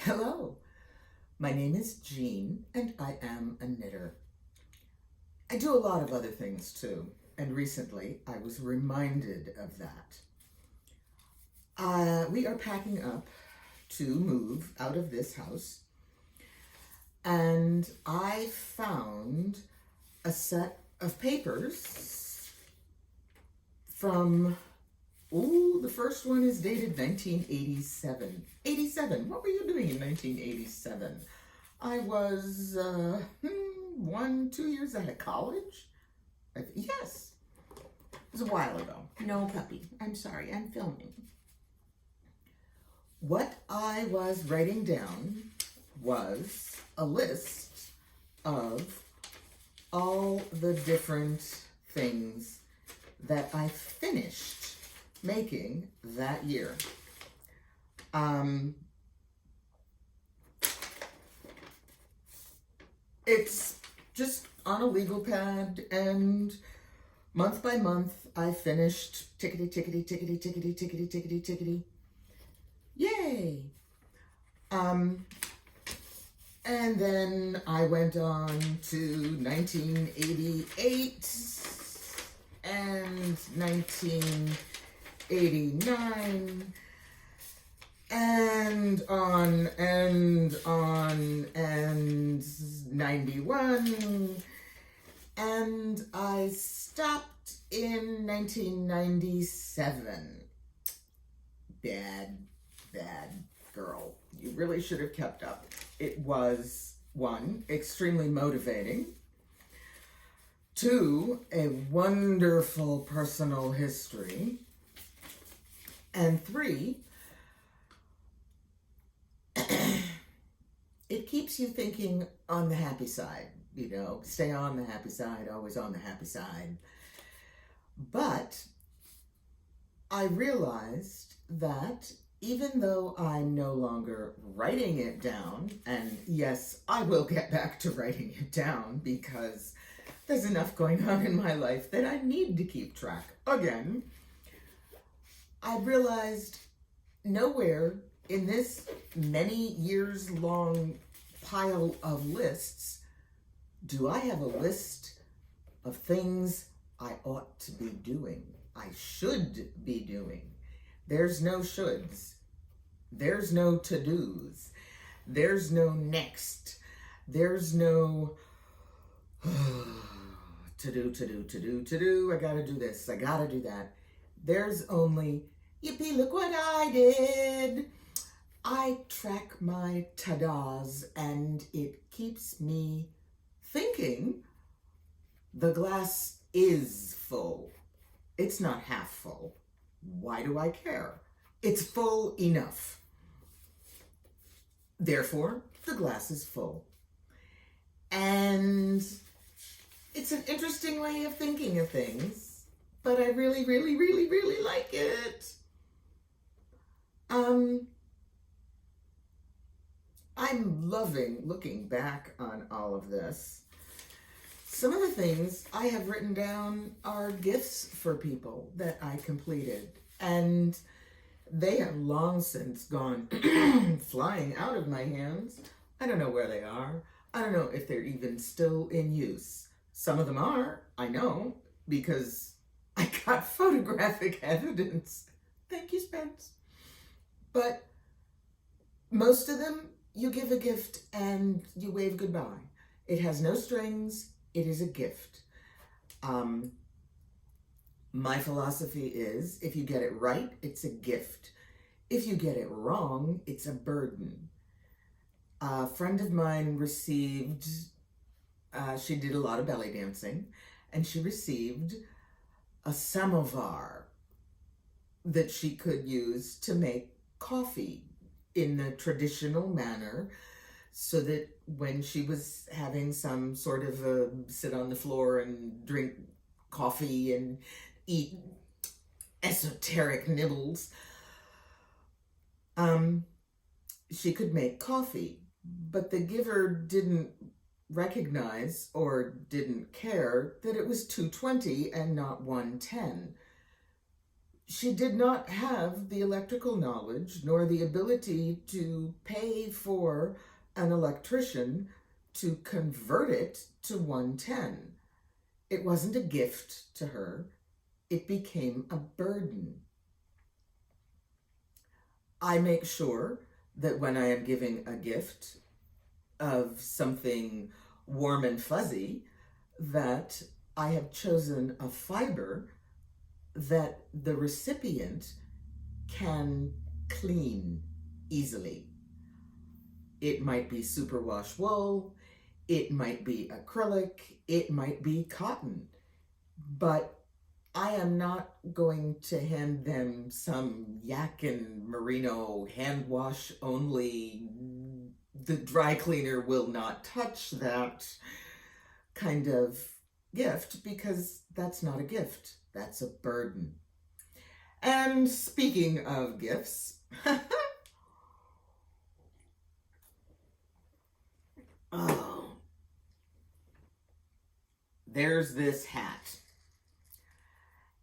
Hello, my name is Jean and I am a knitter. I do a lot of other things too, and recently I was reminded of that. We are packing up to move out of this house, and I found a set of papers from, the first one is dated 1987. 87, what were you doing in 1987? I was 2 years out of college. Yes, it was a while ago. No, puppy, I'm sorry, I'm filming. What I was writing down was a list of all the different things that I finished making that year. It's just on a legal pad, and month by month I finished tickety, tickety, tickety, tickety, tickety, tickety, tickety. Yay! And then I went on to 1988 and 1989 and on and 91, and I stopped in 1997. Bad girl. You really should have kept up. It was, 1, extremely motivating, 2, a wonderful personal history, and 3, it keeps you thinking on the happy side, stay on the happy side, always on the happy side. But I realized that even though I'm no longer writing it down, and yes, I will get back to writing it down because there's enough going on in my life that I need to keep track. Again, I realized nowhere in this many years long pile of lists do I have a list of things I ought to be doing, I should be doing. There's no shoulds. There's no to-dos. There's no next. There's no to do. I gotta do this. I gotta do that. There's only, yippee, look what I did. I track my ta-daas, and it keeps me thinking the glass is full. It's not half full. Why do I care? It's full enough. Therefore, the glass is full. And it's an interesting way of thinking of things, but I really, really, really, really like it. I'm loving looking back on all of this. Some of the things I have written down are gifts for people that I completed, and they have long since gone flying out of my hands. I don't know where they are. I don't know if they're even still in use. Some of them are, I know, because I got photographic evidence. Thank you, Spence. But most of them, you give a gift and you wave goodbye. It has no strings. It is a gift. My philosophy is, if you get it right, it's a gift. If you get it wrong, it's a burden. A friend of mine received, she did a lot of belly dancing, and she received a samovar that she could use to make coffee in the traditional manner, so that when she was having some sort of a sit on the floor and drink coffee and eat esoteric nibbles, she could make coffee. But the giver didn't recognize or didn't care that it was $2.20 and not $1.10. she did not have the electrical knowledge nor the ability to pay for an electrician to convert it to 110. It wasn't a gift to her. It became a burden. I make sure that when I am giving a gift of something warm and fuzzy, that I have chosen a fiber that the recipient can clean easily. It might be superwash wool, it might be acrylic, it might be cotton, but I am not going to hand them some yak and merino hand wash only, the dry cleaner will not touch that kind of gift, because that's not a gift, that's a burden. And speaking of gifts, oh, there's this hat.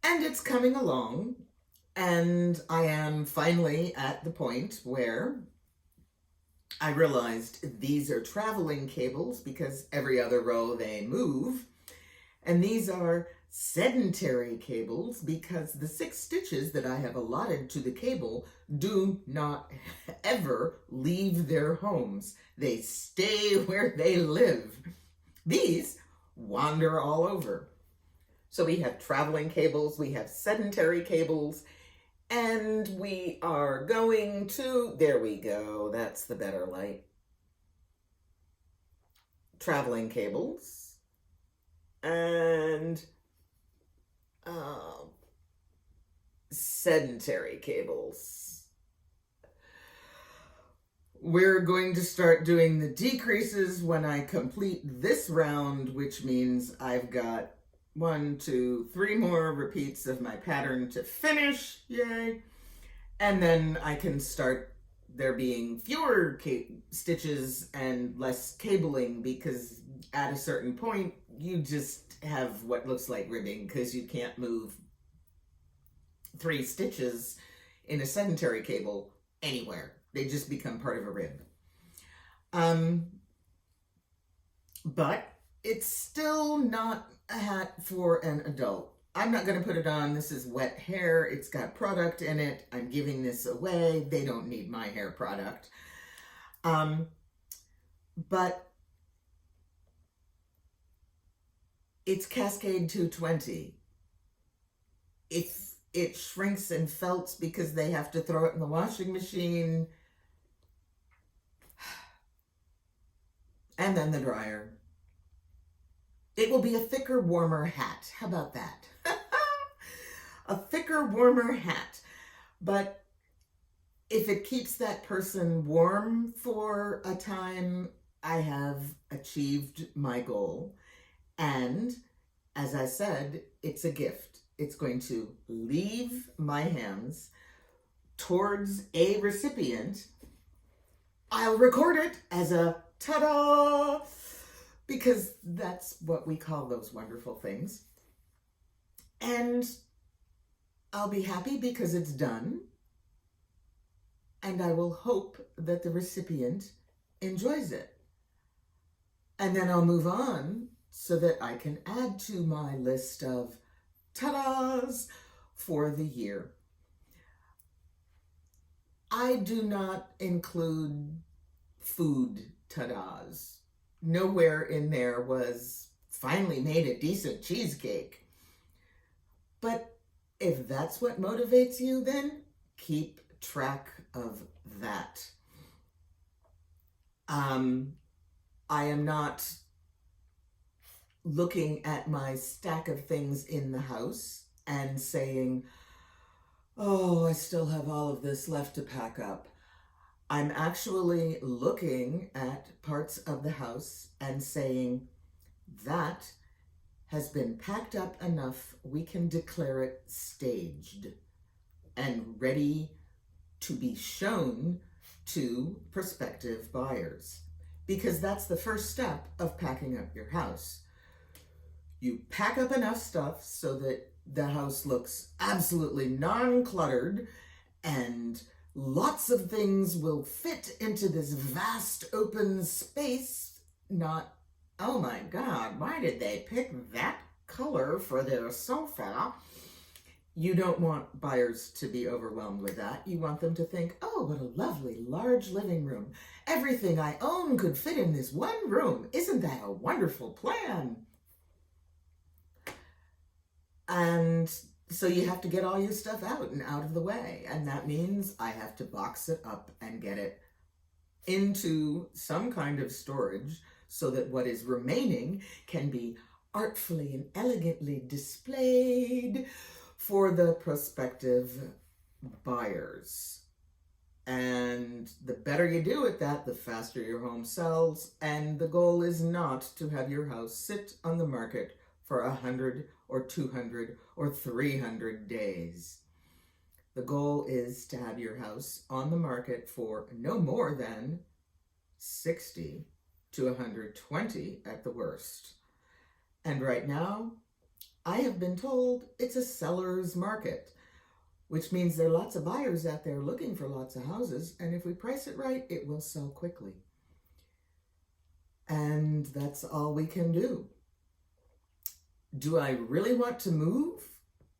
And it's coming along, and I am finally at the point where I realized these are traveling cables because every other row they move, and these are sedentary cables because the 6 stitches that I have allotted to the cable do not ever leave their homes. They stay where they live. These wander all over. So we have traveling cables, we have sedentary cables, and we are going to, there we go, that's the better light. Traveling cables and sedentary cables. We're going to start doing the decreases when I complete this round, which means I've got 1, 2, 3 more repeats of my pattern to finish, yay! And then I can start there being fewer stitches and less cabling, because at a certain point you just have what looks like ribbing because you can't move 3 stitches in a sedentary cable anywhere. They just become part of a rib. But it's still not a hat for an adult. I'm not going to put it on. This is wet hair. It's got product in it. I'm giving this away. They don't need my hair product. But it's Cascade 220. If it shrinks and felts because they have to throw it in the washing machine, and then the dryer, it will be a thicker, warmer hat. How about that? A thicker, warmer hat. But if it keeps that person warm for a time, I have achieved my goal. And as I said, it's a gift. It's going to leave my hands towards a recipient. I'll record it as a ta-daa, because that's what we call those wonderful things. And I'll be happy because it's done. And I will hope that the recipient enjoys it. And then I'll move on so that I can add to my list of ta-daas for the year. I do not include food ta-daas. Nowhere in there was finally made a decent cheesecake. But if that's what motivates you, then keep track of that. I am not looking at my stack of things in the house and saying, oh, I still have all of this left to pack up. I'm actually looking at parts of the house and saying, that has been packed up enough, we can declare it staged and ready to be shown to prospective buyers. Because that's the first step of packing up your house. You pack up enough stuff so that the house looks absolutely non-cluttered and lots of things will fit into this vast open space. Not, oh my God, why did they pick that color for their sofa? You don't want buyers to be overwhelmed with that. You want them to think, oh, what a lovely large living room. Everything I own could fit in this one room. Isn't that a wonderful plan? And so you have to get all your stuff out and out of the way. And that means I have to box it up and get it into some kind of storage so that what is remaining can be artfully and elegantly displayed for the prospective buyers. And the better you do at that, the faster your home sells. And the goal is not to have your house sit on the market for 100 or 200 or 300 days. The goal is to have your house on the market for no more than 60 to 120 at the worst. And right now, I have been told it's a seller's market, which means there are lots of buyers out there looking for lots of houses, and if we price it right, it will sell quickly. And that's all we can do. Do I really want to move?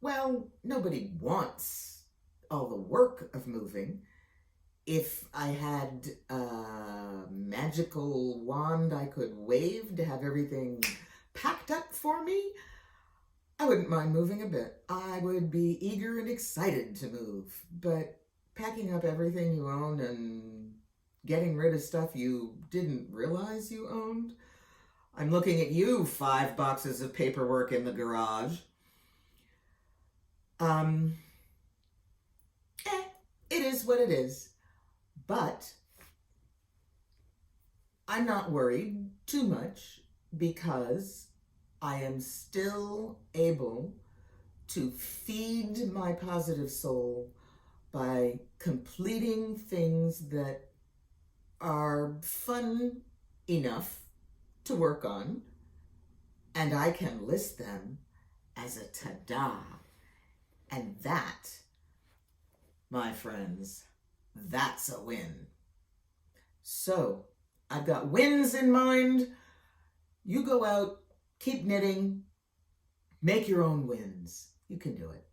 Well, nobody wants all the work of moving. If I had a magical wand I could wave to have everything packed up for me, I wouldn't mind moving a bit. I would be eager and excited to move. But packing up everything you own and getting rid of stuff you didn't realize you owned? I'm looking at you, 5 boxes of paperwork in the garage. It is what it is. But I'm not worried too much because I am still able to feed my positive soul by completing things that are fun enough to work on, and I can list them as a ta-daa. And that, my friends, that's a win. So I've got wins in mind. You go out, keep knitting, make your own wins. You can do it.